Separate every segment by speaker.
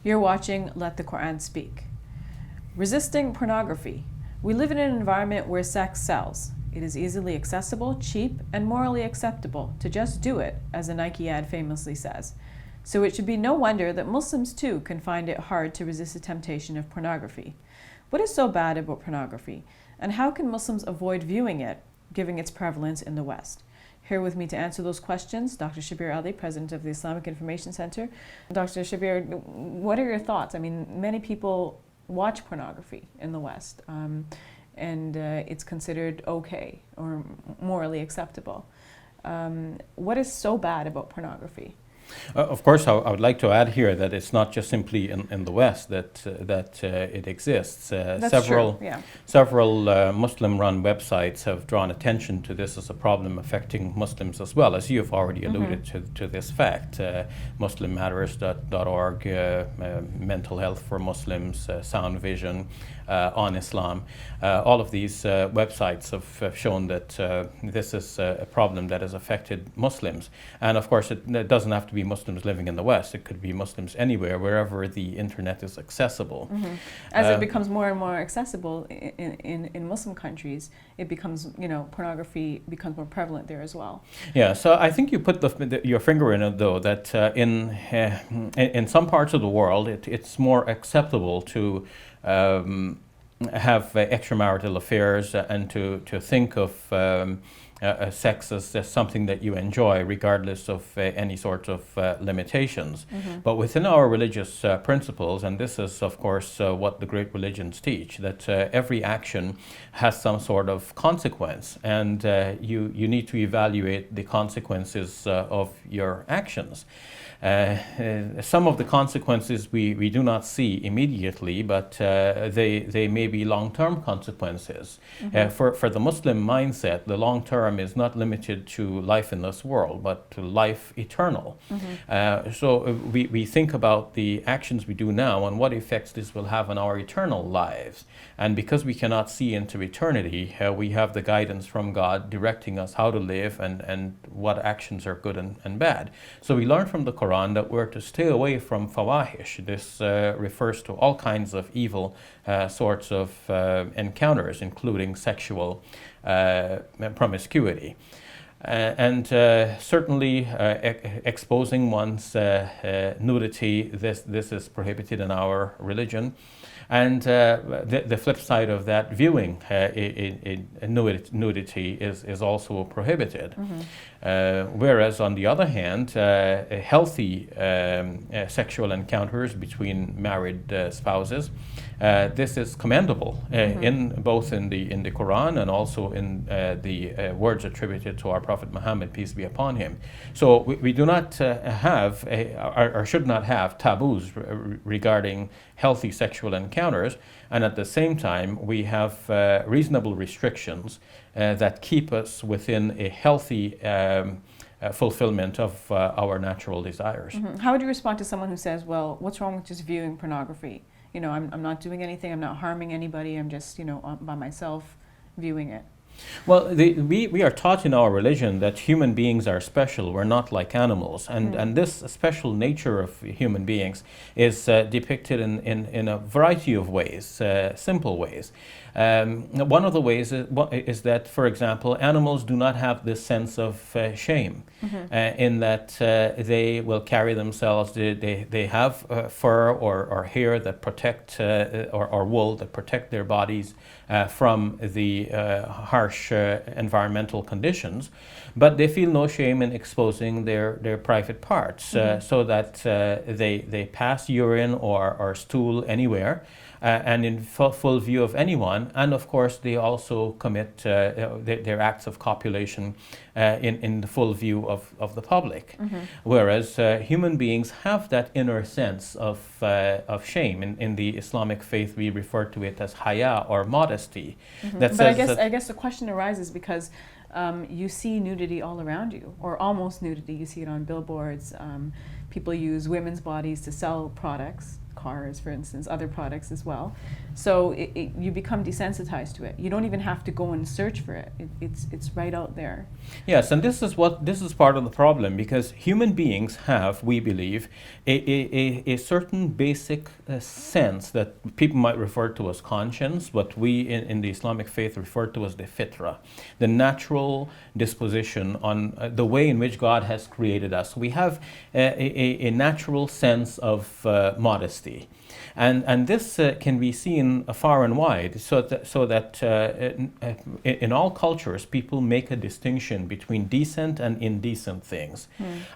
Speaker 1: You're watching Let the Quran Speak. Resisting pornography. We live in an environment where sex sells. It is easily accessible, cheap, and morally acceptable to just do it, as a Nike ad famously says. So it should be no wonder that Muslims too can find it hard to resist the temptation of pornography. What is so bad about pornography? And how can Muslims avoid viewing it, given its prevalence in the West? Here with me to answer those questions, Dr. Shabir Ali, President of the Islamic Information Center. Dr. Shabir, what are your thoughts? I mean, many people watch pornography in the West, and it's considered okay or morally acceptable. What is so bad about pornography?
Speaker 2: Of course, I would like to add here that it's not just simply in the West that it exists. Several Muslim-run websites have drawn attention to this as a problem affecting Muslims as well, as you have already alluded to this fact. MuslimMatters.org, Mental Health for Muslims, Sound Vision, On Islam. All of these websites have shown that this is a problem that has affected Muslims. And of course, it doesn't have to be Muslims living in the West. It could be Muslims anywhere, wherever the internet is accessible.
Speaker 1: As it becomes more and more accessible in Muslim countries, it becomes, pornography becomes more prevalent there as well.
Speaker 2: Yeah, so I think you put your finger in it, though, that in some parts of the world, it's more acceptable to have extramarital affairs and to think of sex as something that you enjoy, regardless of any sort of limitations. But within our religious principles, and this is of course what the great religions teach, that every action has some sort of consequence, and you need to evaluate the consequences of your actions. Some of the consequences we do not see immediately, but they may be long-term consequences. For the Muslim mindset, the long-term is not limited to life in this world, but to life eternal. So we think about the actions we do now and what effects this will have on our eternal lives. And because we cannot see into eternity, we have the guidance from God directing us how to live and what actions are good and bad. So we learn from the Quran that we're to stay away from fawahish. This refers to all kinds of evil sorts of encounters, including sexual promiscuity. And certainly exposing one's nudity, this is prohibited in our religion. And the flip side of that, viewing nudity is also prohibited. Whereas on the other hand, healthy sexual encounters between married spouses, this is commendable, both in the Quran and also in the words attributed to our Prophet Muhammad, peace be upon him. So we do not have, or should not have, taboos regarding healthy sexual encounters, and at the same time we have reasonable restrictions that keep us within a healthy fulfillment of our natural desires.
Speaker 1: How would you respond to someone who says, well, what's wrong with just viewing pornography? I'm not doing anything, I'm not harming anybody, I'm just, by myself viewing it.
Speaker 2: Well, we are taught in our religion that human beings are special. We're not like animals. And this special nature of human beings is depicted in a variety of ways, simple ways. One of the ways is that, for example, animals do not have this sense of shame, in that they will carry themselves, they have fur or hair that protect, or wool that protect their bodies from the harsh environmental conditions, but they feel no shame in exposing their private parts, so that they pass urine or stool anywhere, and in full view of anyone, and of course they also commit their acts of copulation in the full view of the public. Whereas human beings have that inner sense of shame. In the Islamic faith, we refer to it as haya, or modesty.
Speaker 1: But I guess the question arises because you see nudity all around you, or almost nudity. You see it on billboards. People use women's bodies to sell products, cars, for instance, other products as well. So you become desensitized to it. You don't even have to go and search for it. It's right out there.
Speaker 2: Yes, and this is part of the problem, because human beings have, we believe, a certain basic sense that people might refer to as conscience, but we in the Islamic faith refer to as the fitra, the natural disposition on the way in which God has created us. We have a natural sense of modesty. And this can be seen far and wide, so that in all cultures, people make a distinction between decent and indecent things.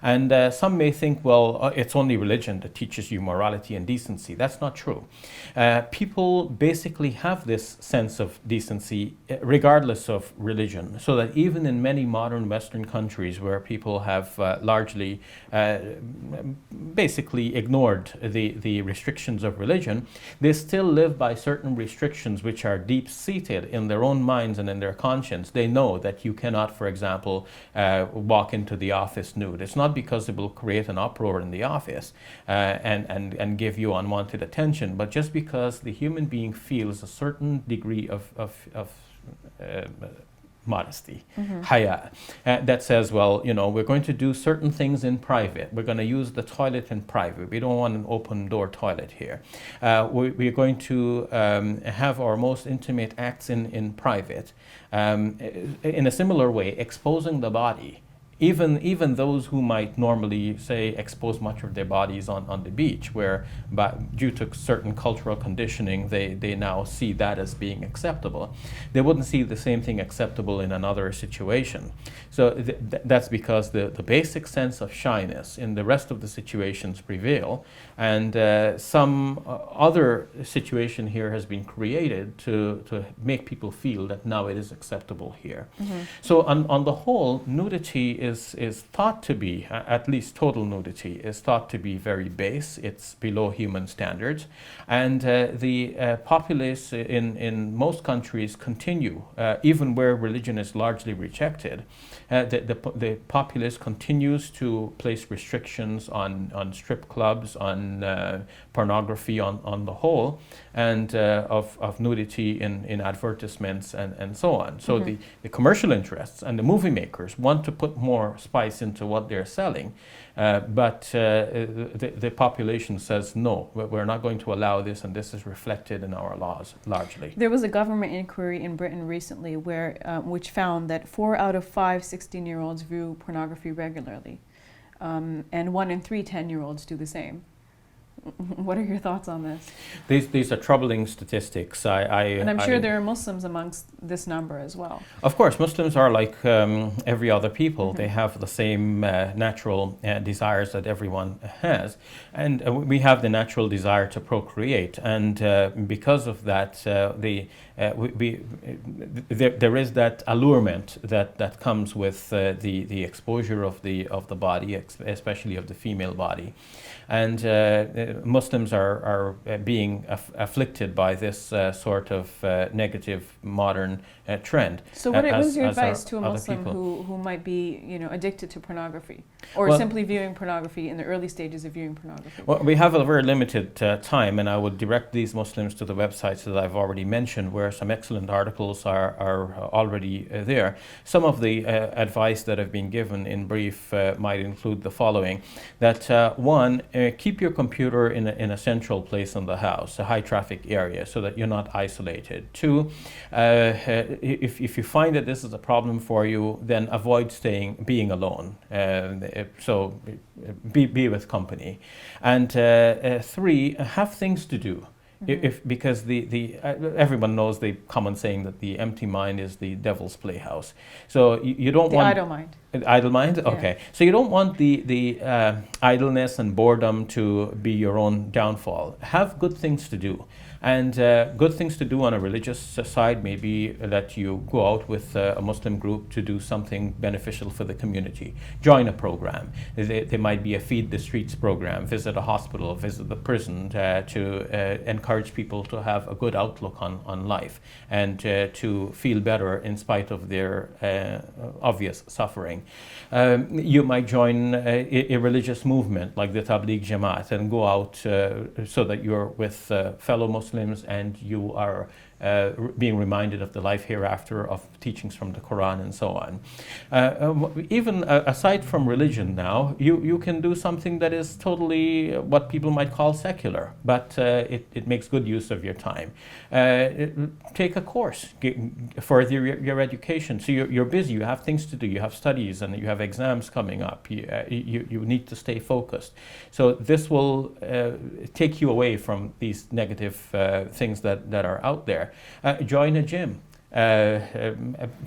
Speaker 2: And some may think, well, it's only religion that teaches you morality and decency. That's not true. People basically have this sense of decency regardless of religion, so that even in many modern Western countries where people have largely basically ignored the restrictions of religion, they still live by certain restrictions which are deep-seated in their own minds and in their conscience. They know that you cannot, for example, walk into the office nude. It's not because it will create an uproar in the office and give you unwanted attention, but just because the human being feels a certain degree of modesty, haya, that says, well, we're going to do certain things in private. We're going to use the toilet in private. We don't want an open door toilet here. We're going to have our most intimate acts in private. In a similar way, exposing the body. Even those who might normally, say, expose much of their bodies on the beach, where due to certain cultural conditioning, they now see that as being acceptable. They wouldn't see the same thing acceptable in another situation. So that's because the basic sense of shyness in the rest of the situations prevail, and some other situation here has been created to make people feel that now it is acceptable here. So on the whole, nudity is thought to be, at least total nudity, is thought to be very base. It's below human standards. And the populace in most countries continue, even where religion is largely rejected, the populace continues to place restrictions on strip clubs, on pornography on the whole, and of nudity in advertisements and so on. So the commercial interests and the movie makers want to put more spice into what they're selling, but the population says, no, we're not going to allow this, and this is reflected in our laws largely.
Speaker 1: There was a government inquiry in Britain recently which found that 4 out of 5 16-year-olds view pornography regularly, and 1 in 3 10-year-olds do the same. What are your thoughts on this?
Speaker 2: These are troubling statistics.
Speaker 1: And I'm sure there are Muslims amongst this number as well.
Speaker 2: Of course, Muslims are like every other people. They have the same natural desires that everyone has. And we have the natural desire to procreate. And because of that, there is that allurement that comes with the exposure of the body, especially of the female body. And Muslims are being afflicted by this sort of negative modern trend.
Speaker 1: So what is your advice to a Muslim who might be addicted to pornography, or simply viewing pornography in the early stages of viewing pornography?
Speaker 2: Well, we have a very limited time, and I would direct these Muslims to the websites that I've already mentioned, where some excellent articles are already there. Some of the advice that have been given in brief might include the following: that one, keep your computer in a central place in the house, a high traffic area, so that you're not isolated. Two, if you find that this is a problem for you, then avoid being alone. So be with company. And three, have things to do. Because everyone knows the common saying that the empty mind is the devil's playhouse. So you don't want
Speaker 1: idle mind.
Speaker 2: Idle mind? Okay. Yeah. So you don't want the idleness and boredom to be your own downfall. Have good things to do. And good things to do on a religious side may be that you go out with a Muslim group to do something beneficial for the community. Join a program. There might be a Feed the Streets program, visit a hospital, visit the prison, to encourage people to have a good outlook on life and to feel better in spite of their obvious suffering. You might join a religious movement like the Tabligh Jamaat and go out so that you're with fellow Muslims and you are being reminded of the life hereafter, of teachings from the Quran and so on. Even aside from religion now, you can do something that is totally what people might call secular, but it makes good use of your time. Take a course, further your education. So you're busy, you have things to do, you have studies and you have exams coming up. You need to stay focused. So this will take you away from these negative things that are out there. Join a gym,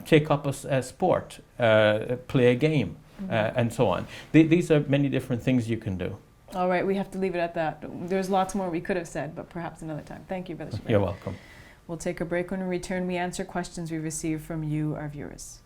Speaker 2: take up a sport, play a game, and so on. These are many different things you can do.
Speaker 1: All right, we have to leave it at that. There's lots more we could have said, but perhaps another time. Thank you, Brother Shabir.
Speaker 2: You're welcome.
Speaker 1: We'll take a break. When we return, we answer questions we receive from you, our viewers.